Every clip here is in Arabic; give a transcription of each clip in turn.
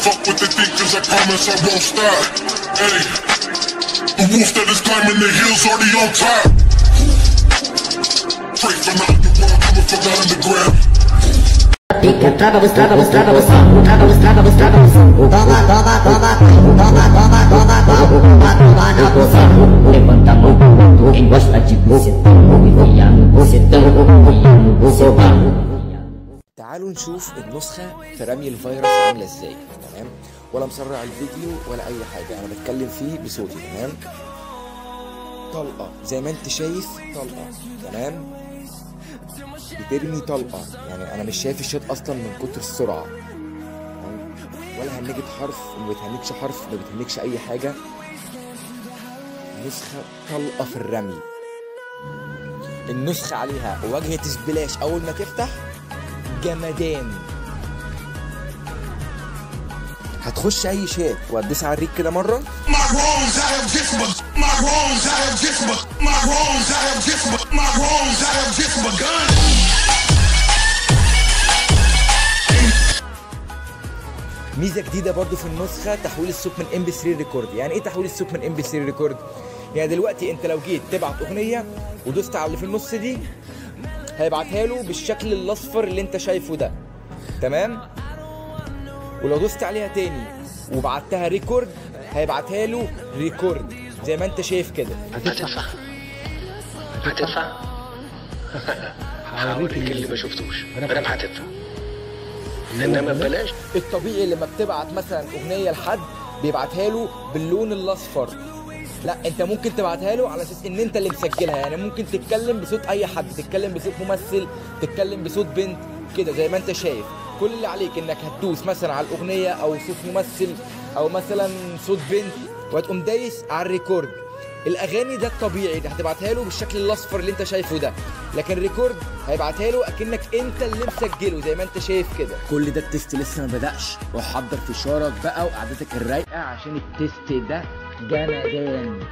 Fuck what they think, cause I promise I won't stop. Hey, the wolf that is climbing the hills already on top. Pray for not the world, coming from the underground. Levanta a mão, quem gosta de bucetão, bucetão. تعالوا نشوف النسخة في رمي الفيروس عاملة ازاي. تمام، ولا مسرع الفيديو ولا اي حاجة، انا بتكلم فيه بصوتي. تمام، طلقة زي ما انت شايف، طلقة. تمام، بترمي طلقة، يعني انا مش شايف الشوط اصلا من كتر السرعة. تمام، ولا هنجت حرف، ما بتهنكش حرف، ما بتهنكش اي حاجة. نسخة طلقة في الرمي. النسخة عليها واجهة سبلاش اول ما تفتح جمدان. هتخش اي شات وهتدوس على الريك كده مره. ميزه جديده برضو في النسخه، تحويل الصوت من ام بي 3 ريكورد. يعني ايه تحويل الصوت من ام بي 3 ريكورد؟ يعني دلوقتي انت لو جيت تبعت اغنيه ودوست على اللي في النص دي، هيبعتها له بالشكل الاصفر اللي انت شايفه ده. تمام، ولو دوست عليها تاني وبعتها ريكورد، هيبعتها له ريكورد زي ما انت شايف كده. هتدفع هوريك اللي ما شفتوش. انا هتدفع، انما ببلاش. الطبيعي لما بتبعت مثلا اغنيه لحد بيبعتها له باللون الاصفر، لا انت ممكن تبعتها له على اساس ان انت اللي مسجلها. يعني ممكن تتكلم بصوت اي حد، تتكلم بصوت ممثل، تتكلم بصوت بنت كده زي ما انت شايف. كل اللي عليك انك هتدوس مثلا على الاغنيه او صوت ممثل او مثلا صوت بنت، وهتقوم دايس على الريكورد. الاغاني ده الطبيعي، ده هتبعتها له بالشكل الاصفر اللي انت شايفه ده، لكن الريكورد هيبعتها له اكنك انت اللي مسجله زي ما انت شايف كده. كل ده التست لسه ما بدأش، روح حضر فشارك بقى وقعدتك الرايقه عشان التست ده جمدان.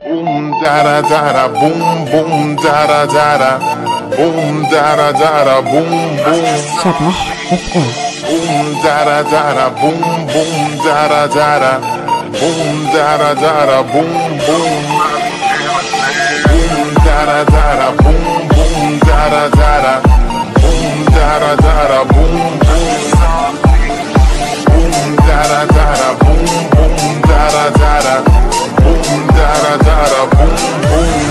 Boom da da da da boom boom da da da da boom da da da da boom boom صباح اف ام boom da da da da boom boom da da da da boom da da da da boom boom boom da da da da boom boom da da da da boom da da da da boom boom boom da da da da boom boom da da da da boom da da da da boom boom.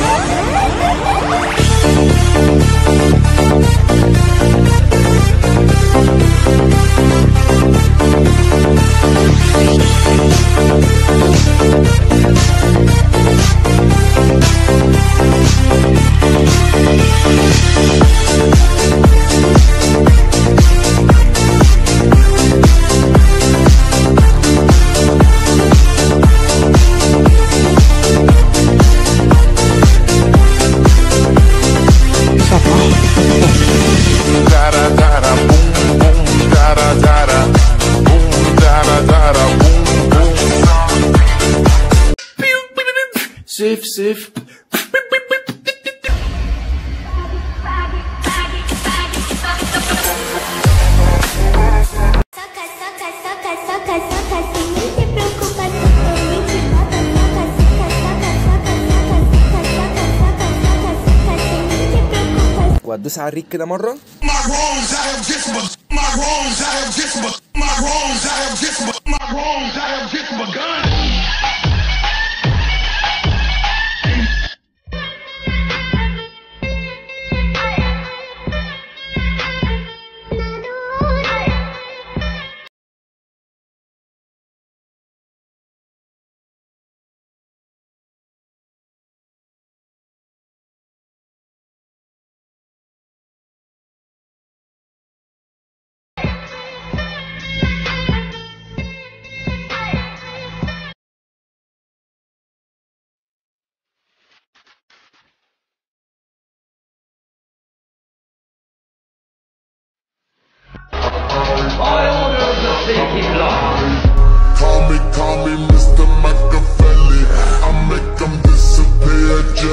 Sif, sif. وهتدوس على الريك كده مرة.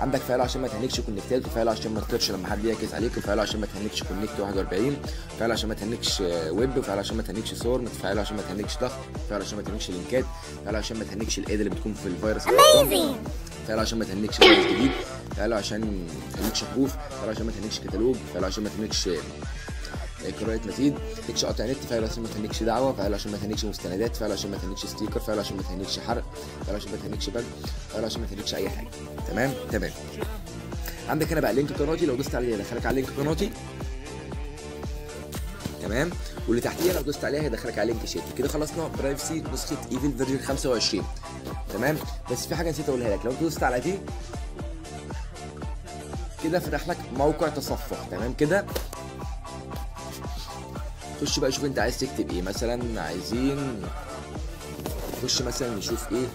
عندك فعله عشان ما تهنكش كونكتات، وفعله عشان ما تطيرش لما حد يعكس عليك، وفعله عشان ما تهنكش كونكت 41، وفعله عشان ما تهنكش ويب، وفعله عشان ما تهنكش صور، وفعله عشان ما تهنكش ضغط، وفعله عشان ما تهنكش لينكات، وفعله عشان ما تهنكش الايد اللي بتكون في الفيروس، فعله عشان ما تهنكش فيروس جديد، فعله عشان ما تهنكش حروف، فعله عشان ما تهنكش كتالوج، فعله عشان ما تهنكش قراءة مزيد، تهنكش قطع نت، فعله عشان ما تهنكش دعوة، فعله عشان ما تهنكش مستندات، فعله عشان ما تهنكش ستيكر، فعله عشان ما تهنكش حرق، فعله عشان ما تهنكش بج، فعله عشان ما تهنكش اي حاجة. تمام. عندك هنا بقى لينك قناتي، لو دوست عليه هيدخلك على لينك قناتي. تمام. واللي تحتيها لو دوست عليها هيدخلك على لينك شات. كده خلصنا برايفسي نسخة ايفل فيرجن 25. تمام. بس في حاجة نسيت اقولها لك، لو دوست على دي كده فتح لك موقع تصفح. تمام كده. خش بقى شوف انت عايز تكتب ايه. مثلا عايزين نخش مثلا نشوف ايه،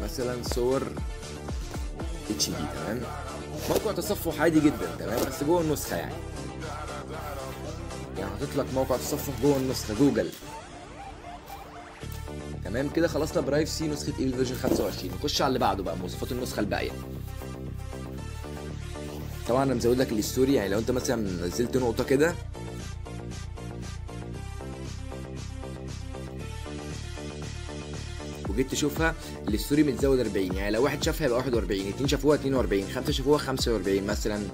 مثلا صور اتش دي. تمام. موقع تصفح عادي جدا. تمام. بس جوه النسخه يعني حاطط لك موقع تصفح جوه النسخه جوجل. تمام كده خلصنا برايفسي نسخه ايفل فيرجن 25. نخش على اللي بعده بقى، مواصفات النسخه الباقيه. طبعا انا مزود لك الستوري، يعني لو انت مثلا نزلت نقطه كده وجيت تشوفها الستوري متزود 40، يعني لو واحد شافها يبقى 41، 2 شافوها 42، 5 شافوها 45 مثلا،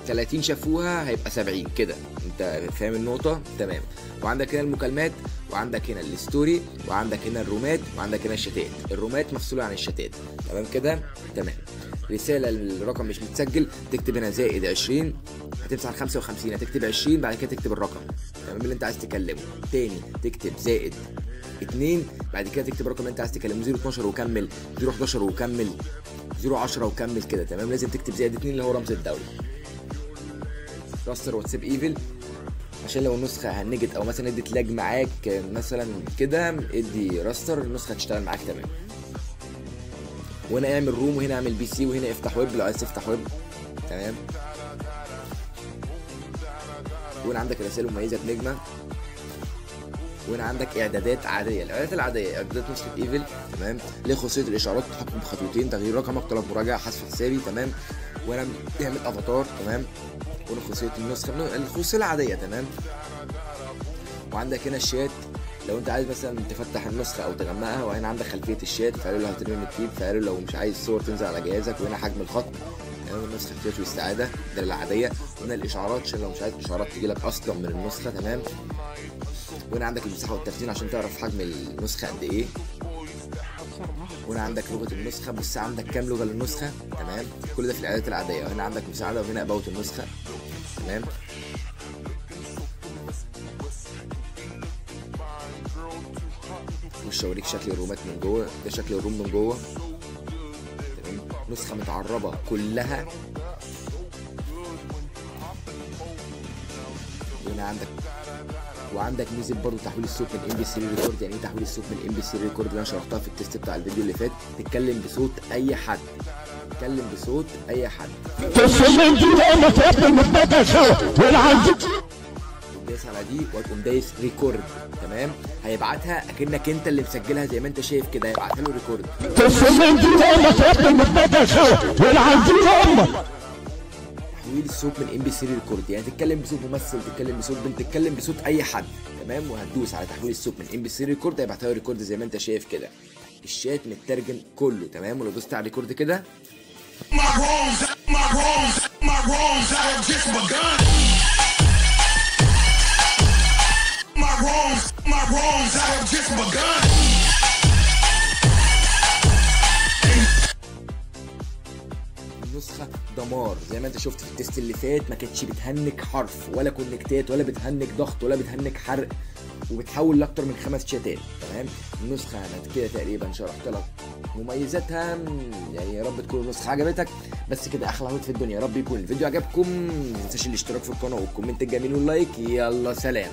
30 شافوها هيبقى 70 كده. انت فاهم النقطه؟ تمام. وعندك هنا المكالمات، وعندك هنا الستوري، وعندك هنا الرومات، وعندك هنا الشتات. الرومات مفصوله عن الشتات. تمام كده. تمام. رساله الرقم مش متسجل، تكتب هنا زائد 20، هتمسح ال 55، هتكتب 20 بعد كده تكتب الرقم تمام اللي انت عايز تكلمه. تاني تكتب زائد 2، بعد كده تكتب الرقم اللي انت عايز تكلمه، 012 وكمل، 011 وكمل، 010 وكمل كده. تمام. لازم تكتب زائد 2 اللي هو رمز الدولة. راستر واتساب ايفل عشان لو النسخه هنجت او مثلا ادت لاج معاك مثلا كده، ادي راستر النسخه هتشتغل معاك. تمام. وهنا اعمل روم، وهنا اعمل بي سي، وهنا افتح ويب لو عايز تفتح ويب. تمام. وهنا عندك رسائل مميزه بنجمه، وهنا عندك اعدادات عاديه. الاعدادات العاديه اعدادات نسخه ايفل. تمام. ليه خاصيه الاشعارات، تحكم بخطوتين، تغيير رقمك، طلب مراجعه، حذف حسابي. تمام. وهنا تعمل افاتار. تمام. وهنا خاصيه النسخه الخاصيه العاديه. تمام. وعندك هنا الشات لو انت عايز مثلا تفتح النسخه او تجمعها، وهنا عندك خلفيه الشات، فقالوا لو هترمي الكيب، فقالوا لو مش عايز صور تنزل على جهازك، وهنا حجم الخط. تمام. النسخه احتياج واستعاده ده العاديه. وهنا الاشعارات عشان لو مش عايز اشعارات تجيلك اصلا من النسخه. تمام. وهنا عندك المساحه والتخزين عشان تعرف حجم النسخه قد ايه. وهنا عندك لغه النسخه، بص عندك كام لغه للنسخه. تمام. كل ده في الاعدادات العاديه. وهنا عندك مساعده، وهنا اباوت النسخه. تمام. مش هوريك شكل الرومات من جوه، ده شكل الروم من جوه. تمام. نسخه متعربه كلها. وهنا وعندك ميزه برضه تحويل الصوت من ام بي 3 ريكورد. يعني ايه تحويل الصوت من ام بي 3 ريكورد؟ اللي انا شرحتها في التست بتاع الفيديو اللي فات. تتكلم بصوت اي حد، تتكلم بصوت اي حد. دايس على دي وتقوم دايس ريكورد. تمام. هيبعتها اكنك انت اللي مسجلها زي ما انت شايف كده، هيبعتها له ريكورد. تحويل الصوت من ام بي 3 ريكورد، يعني تتكلم بصوت ممثل، تتكلم بصوت بنت، تتكلم بصوت اي حد. تمام. وهتدوس على تحويل الصوت من ام بي 3 ريكورد، هيبعتها له ريكورد زي ما انت شايف كده. الشات مترجم كله. تمام. ولو دوست على ريكورد كده النسخه دمار زي ما انت شفت في التست اللي فات. ما كانتش بتهنك حرف ولا كونكتات ولا بتهنك ضغط ولا بتهنك حرق، وبتحول لاكتر من 5 شتات. تمام. النسخه انا كده تقريبا شرحت لك مميزاتها. يعني يا رب تكون النسخه عجبتك. بس كده احلى هوت في الدنيا. يا رب يكون الفيديو عجبكم. ما تنساش الاشتراك في القناه والكومنت الجميل واللايك. يلا سلام.